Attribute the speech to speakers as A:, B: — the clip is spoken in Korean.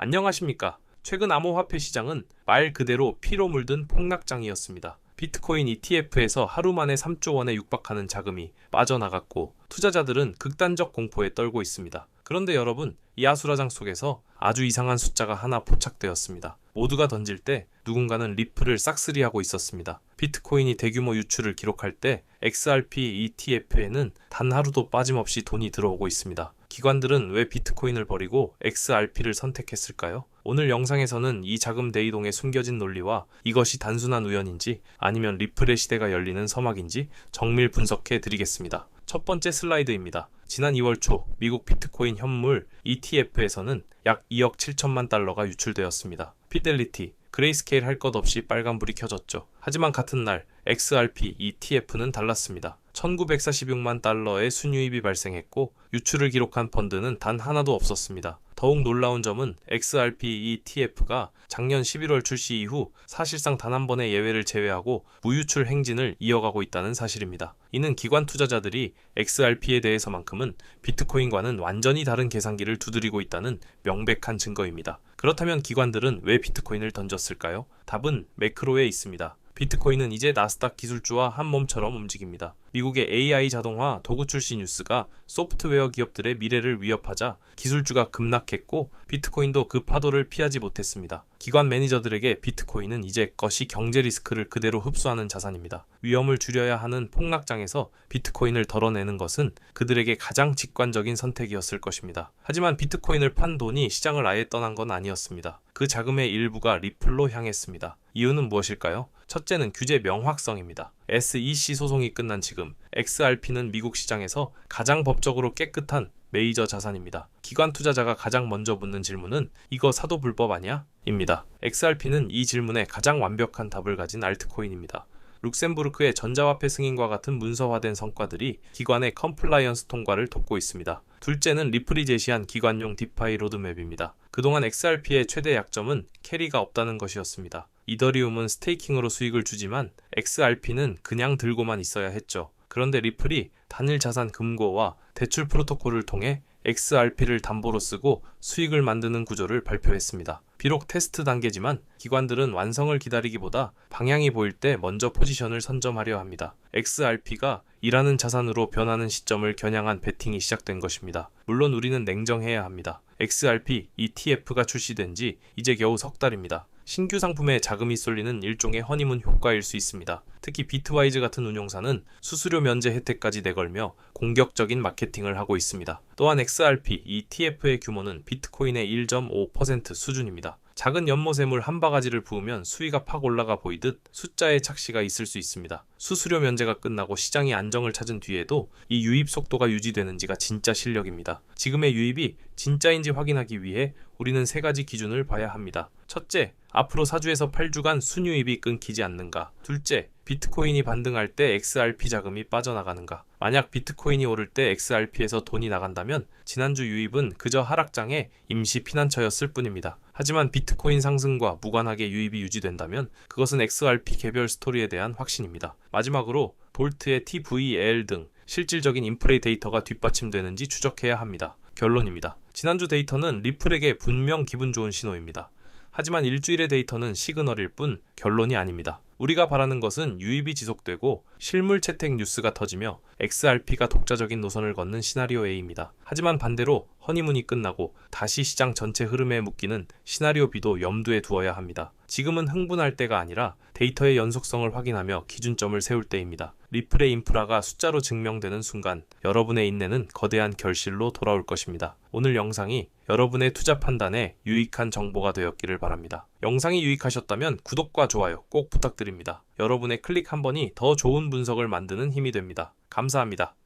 A: 안녕하십니까. 최근 암호화폐 시장은 말 그대로 피로 물든 폭락장이었습니다. 비트코인 ETF에서 하루 만에 3조 원에 육박하는 자금이 빠져나갔고 투자자들은 극단적 공포에 떨고 있습니다. 그런데 여러분, 이 아수라장 속에서 아주 이상한 숫자가 하나 포착되었습니다. 모두가 던질 때 누군가는 리플을 싹쓸이하고 있었습니다. 비트코인이 대규모 유출을 기록할 때 XRP ETF에는 단 하루도 빠짐없이 돈이 들어오고 있습니다. 기관들은 왜 비트코인을 버리고 XRP를 선택했을까요? 오늘 영상에서는 이 자금 대이동의 숨겨진 논리와 이것이 단순한 우연인지 아니면 리플의 시대가 열리는 서막인지 정밀 분석해 드리겠습니다. 첫 번째 슬라이드입니다. 지난 2월 초 미국 비트코인 현물 ETF에서는 약 2억 7천만 달러가 유출되었습니다. 피델리티, 그레이스케일 할 것 없이 빨간불이 켜졌죠. 하지만 같은 날 XRP ETF는 달랐습니다. 1946만 달러의 순유입이 발생했고 유출을 기록한 펀드는 단 하나도 없었습니다. 더욱 놀라운 점은 XRP ETF가 작년 11월 출시 이후 사실상 단 한 번의 예외를 제외하고 무유출 행진을 이어가고 있다는 사실입니다. 이는 기관 투자자들이 XRP에 대해서만큼은 비트코인과는 완전히 다른 계산기를 두드리고 있다는 명백한 증거입니다. 그렇다면 기관들은 왜 비트코인을 던졌을까요? 답은 매크로에 있습니다. 비트코인은 이제 나스닥 기술주와 한 몸처럼 움직입니다. 미국의 AI 자동화 도구 출시 뉴스가 소프트웨어 기업들의 미래를 위협하자 기술주가 급락했고 비트코인도 그 파도를 피하지 못했습니다. 기관 매니저들에게 비트코인은 이제 것이 경제 리스크를 그대로 흡수하는 자산입니다. 위험을 줄여야 하는 폭락장에서 비트코인을 덜어내는 것은 그들에게 가장 직관적인 선택이었을 것입니다. 하지만 비트코인을 판 돈이 시장을 아예 떠난 건 아니었습니다. 그 자금의 일부가 리플로 향했습니다. 이유는 무엇일까요? 첫째는 규제 명확성입니다. SEC 소송이 끝난 지금 XRP는 미국 시장에서 가장 법적으로 깨끗한 메이저 자산입니다. 기관 투자자가 가장 먼저 묻는 질문은 이거 사도 불법 아니야? 입니다. XRP는 이 질문에 가장 완벽한 답을 가진 알트코인입니다. 룩셈부르크의 전자화폐 승인과 같은 문서화된 성과들이 기관의 컴플라이언스 통과를 돕고 있습니다. 둘째는 리플이 제시한 기관용 디파이 로드맵입니다. 그동안 XRP의 최대 약점은 캐리가 없다는 것이었습니다. 이더리움은 스테이킹으로 수익을 주지만 XRP는 그냥 들고만 있어야 했죠. 그런데 리플이 단일 자산 금고와 대출 프로토콜을 통해 XRP를 담보로 쓰고 수익을 만드는 구조를 발표했습니다. 비록 테스트 단계지만 기관들은 완성을 기다리기보다 방향이 보일 때 먼저 포지션을 선점하려 합니다. XRP가 일하는 자산으로 변하는 시점을 겨냥한 베팅이 시작된 것입니다. 물론 우리는 냉정해야 합니다. XRP ETF가 출시된 지 이제 겨우 석 달입니다. 신규 상품에 자금이 쏠리는 일종의 허니문 효과일 수 있습니다. 특히 비트와이즈 같은 운용사는 수수료 면제 혜택까지 내걸며 공격적인 마케팅을 하고 있습니다. 또한 XRP ETF의 규모는 비트코인의 1.5% 수준입니다. 작은 연못샘물 한 바가지를 부으면 수위가 팍 올라가 보이듯 숫자의 착시가 있을 수 있습니다. 수수료 면제가 끝나고 시장이 안정을 찾은 뒤에도 이 유입 속도가 유지되는지가 진짜 실력입니다. 지금의 유입이 진짜인지 확인하기 위해 우리는 세 가지 기준을 봐야 합니다. 첫째, 앞으로 4주에서 8주간 순유입이 끊기지 않는가. 둘째, 비트코인이 반등할 때 XRP 자금이 빠져나가는가. 만약 비트코인이 오를 때 XRP에서 돈이 나간다면 지난주 유입은 그저 하락장의 임시 피난처였을 뿐입니다. 하지만 비트코인 상승과 무관하게 유입이 유지된다면 그것은 XRP 개별 스토리에 대한 확신입니다. 마지막으로 볼트의 TVL 등 실질적인 인플레이 데이터가 뒷받침되는지 추적해야 합니다. 결론입니다. 지난주 데이터는 리플에게 분명 기분 좋은 신호입니다. 하지만 일주일의 데이터는 시그널일 뿐 결론이 아닙니다. 우리가 바라는 것은 유입이 지속되고 실물 채택 뉴스가 터지며 XRP가 독자적인 노선을 걷는 시나리오 A입니다. 하지만 반대로 허니문이 끝나고 다시 시장 전체 흐름에 묶이는 시나리오 B도 염두에 두어야 합니다. 지금은 흥분할 때가 아니라 데이터의 연속성을 확인하며 기준점을 세울 때입니다. 리플의 인프라가 숫자로 증명되는 순간 여러분의 인내는 거대한 결실로 돌아올 것입니다. 오늘 영상이 여러분의 투자 판단에 유익한 정보가 되었기를 바랍니다. 영상이 유익하셨다면 구독과 좋아요 꼭 부탁드립니다. 여러분의 클릭 한 번이 더 좋은 분석을 만드는 힘이 됩니다. 감사합니다.